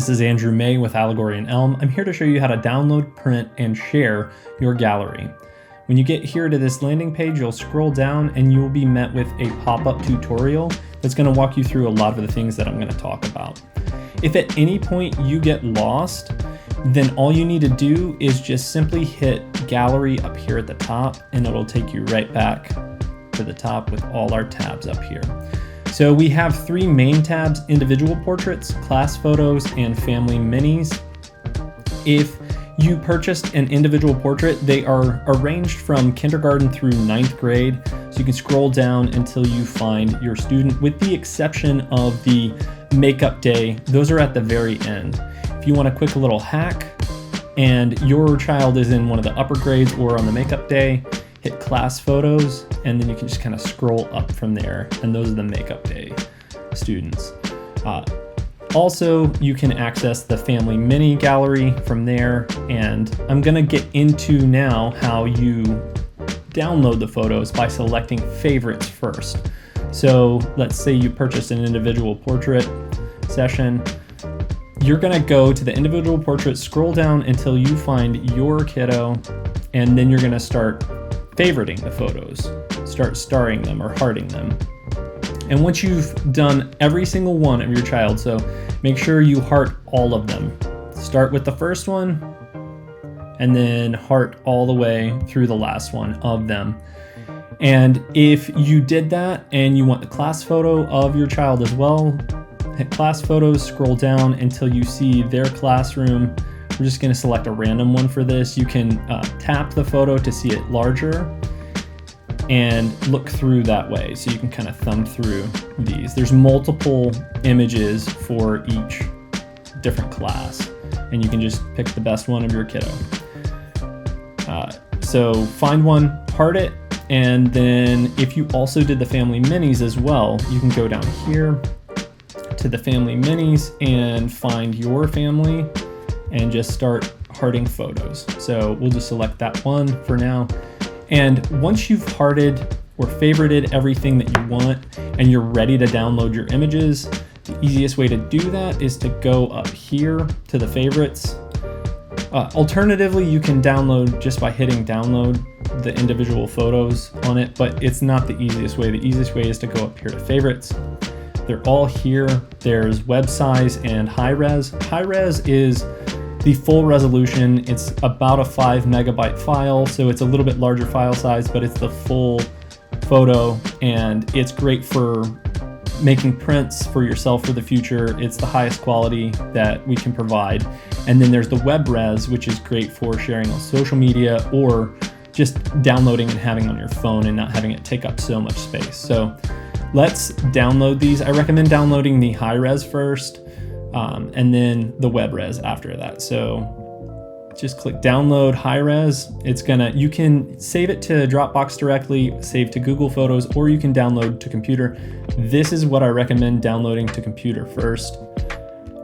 this is Andrew May with Allegory and Elm. I'm here to show you how to download, print, and share your gallery. When you get here to this landing page, you'll scroll down and you'll be met with a pop-up tutorial that's going to walk you through a lot of the things that I'm going to talk about. If at any point you get lost, then all you need to do is just simply hit gallery up here at the top and it'll take you right back to the top with all our tabs up here. So we have three main tabs: individual portraits, class photos, and family minis. If you purchased an individual portrait, they are arranged from kindergarten through 9th grade. So you can scroll down until you find your student, with the exception of the makeup day. Those are at the very end. If you want a quick little hack and your child is in one of the upper grades or on the makeup day, hit class photos, and then you can just kind of scroll up from there, and those are the makeup day students. Also, you can access the family mini gallery from there, and I'm gonna get into now how you download the photos by selecting favorites first. So let's say you purchased an individual portrait session. You're gonna go to the individual portrait, scroll down until you find your kiddo, and then you're gonna start favoriting the photos, start starring them or hearting them. And once you've done every single one of your child, so make sure you heart all of them. Start with the first one and then heart all the way through the last one of them. And if you did that and you want the class photo of your child as well, hit class photos, scroll down until you see their classroom. We're just going to select a random one for this. You can tap the photo to see it larger and look through that way. So you can kind of thumb through these. There's multiple images for each different class, and you can just pick the best one of your kiddo. So find one, heart it, and then if you also did the family minis as well, you can go down here to the family minis and find your family and just start hearting photos. So we'll just select that one for now. And once you've hearted or favorited everything that you want and you're ready to download your images, the easiest way to do that is to go up here to the favorites. Alternatively, you can download just by hitting download the individual photos on it, but it's not the easiest way. The easiest way is to go up here to favorites. They're all here. There's web size and high res. High res is the full resolution. It's about a 5 megabyte file, so it's a little bit larger file size, but it's the full photo, and it's great for making prints for yourself for the future. It's the highest quality that we can provide. And then there's the web res, which is great for sharing on social media or just downloading and having on your phone and not having it take up so much space. So let's download these. I recommend downloading the high res first, and then the web res after that. So just click download high res. You can save it to Dropbox directly, save to Google Photos, or you can download to computer. This is what I recommend downloading to computer first.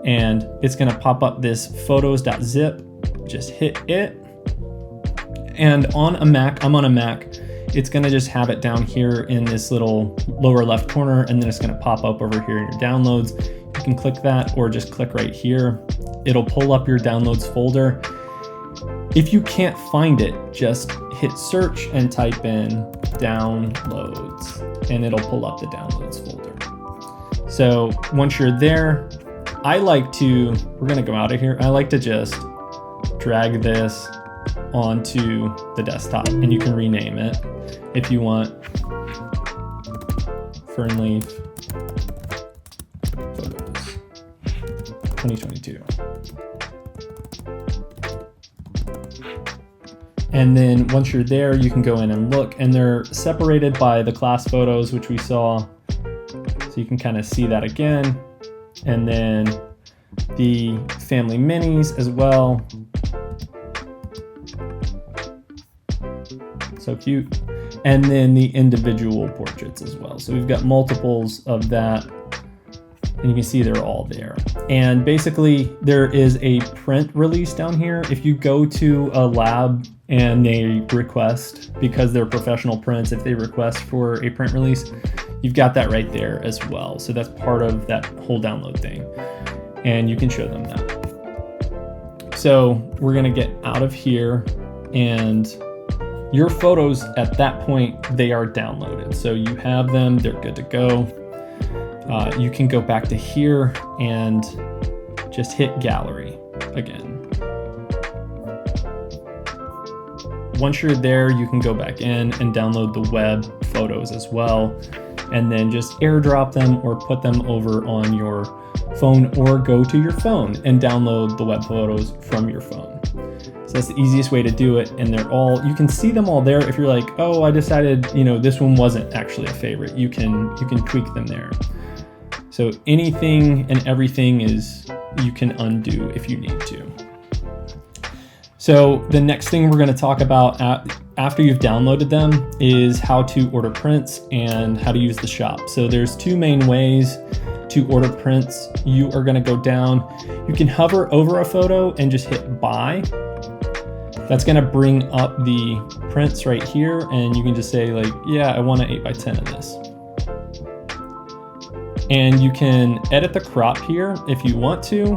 And it's gonna pop up this photos.zip. Just hit it. And on a Mac, I'm on a Mac, it's gonna just have it down here in this little lower left corner, and then it's gonna pop up over here in your downloads. You can click that or just click right here. It'll pull up your downloads folder. If you can't find it, just hit search and type in downloads, and it'll pull up the downloads folder. So once you're there, we're gonna go out of here. I like to just drag this onto the desktop, and you can rename it if you want. FernLeaf Photos 2022. And then once you're there, you can go in and look, and they're separated by the class photos, which we saw. So you can kind of see that again. And then the family minis as well. So cute. And then the individual portraits as well. So we've got multiples of that, and you can see they're all there. And basically there is a print release down here. If you go to a lab and they request, because they're professional prints, if they request for a print release, you've got that right there as well. So that's part of that whole download thing. and you can show them that. So we're gonna get out of here, and your photos at that point, they are downloaded. So you have them, they're good to go. You can go back to here and just hit gallery again. Once you're there, you can go back in and download the web photos as well, and then just airdrop them or put them over on your phone, or go to your phone and download the web photos from your phone. So that's the easiest way to do it, and you can see them all there. If you're like, oh, I decided, this one wasn't actually a favorite, you can tweak them there. So anything and everything you can undo if you need to. So the next thing we're going to talk about after you've downloaded them is how to order prints and how to use the shop. So there's two main ways to order prints. You are going to go down, you can hover over a photo and just hit buy. That's going to bring up the prints right here, and you can just say like, yeah, I want an 8x10 of this. And you can edit the crop here if you want to.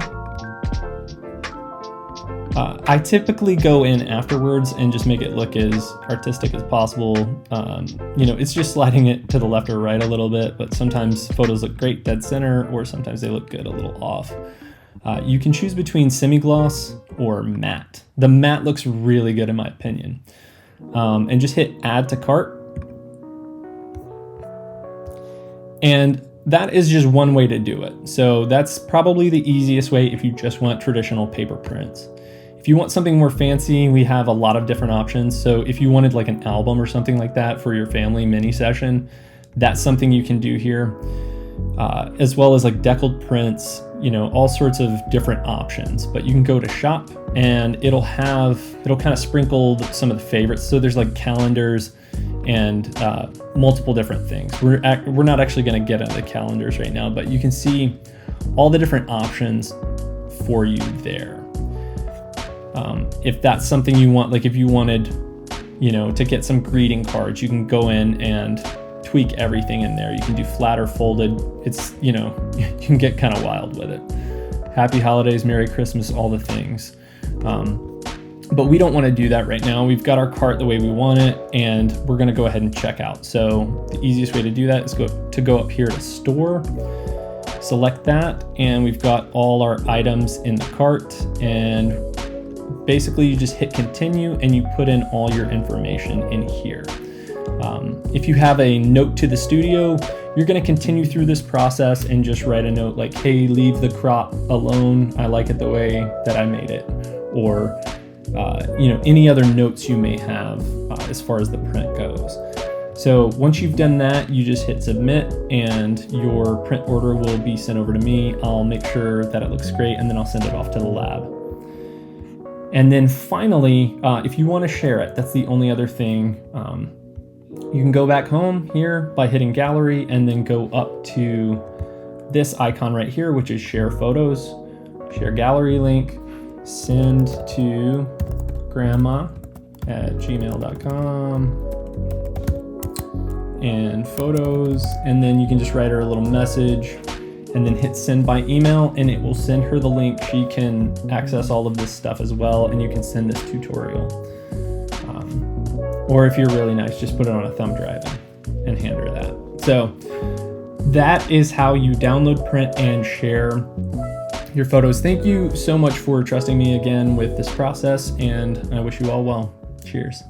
I typically go in afterwards and just make it look as artistic as possible. It's just sliding it to the left or right a little bit, but sometimes photos look great dead center, or sometimes they look good a little off. You can choose between semi-gloss or matte. The matte looks really good in my opinion. And just hit add to cart. And that is just one way to do it. So that's probably the easiest way if you just want traditional paper prints. If you want something more fancy, we have a lot of different options. So if you wanted like an album or something like that for your family mini session, that's something you can do here. As well as like deckled prints, all sorts of different options. But you can go to shop, and it'll kind of sprinkle some of the favorites. So there's like calendars and multiple different things. We're not actually going to get into the calendars right now, but you can see all the different options for you there. If that's something you want, like if you wanted, to get some greeting cards, you can go in and tweak everything in there. You can do flat or folded. It's, you can get kind of wild with it. Happy holidays, Merry Christmas, all the things. But we don't want to do that right now. We've got our cart the way we want it, and we're going to go ahead and check out. So the easiest way to do that is go up here to store, select that, and we've got all our items in the cart, and basically you just hit continue and you put in all your information in here. If you have a note to the studio, you're going to continue through this process and just write a note like, hey, leave the crop alone, I like it the way that I made it, or any other notes you may have as far as the print goes. So once you've done that, you just hit submit, and your print order will be sent over to me. I'll make sure that it looks great, and then I'll send it off to the lab. And then finally, if you want to share it, that's the only other thing. You can go back home here by hitting gallery, and then go up to this icon right here, which is share photos, share gallery link, send to grandma@gmail.com, and photos, and then you can just write her a little message and then hit send by email, and it will send her the link. She can access all of this stuff as well, and you can send this tutorial. Or if you're really nice, just put it on a thumb drive and hand her that. So that is how you download, print, and share your photos. Thank you so much for trusting me again with this process, and I wish you all well. Cheers.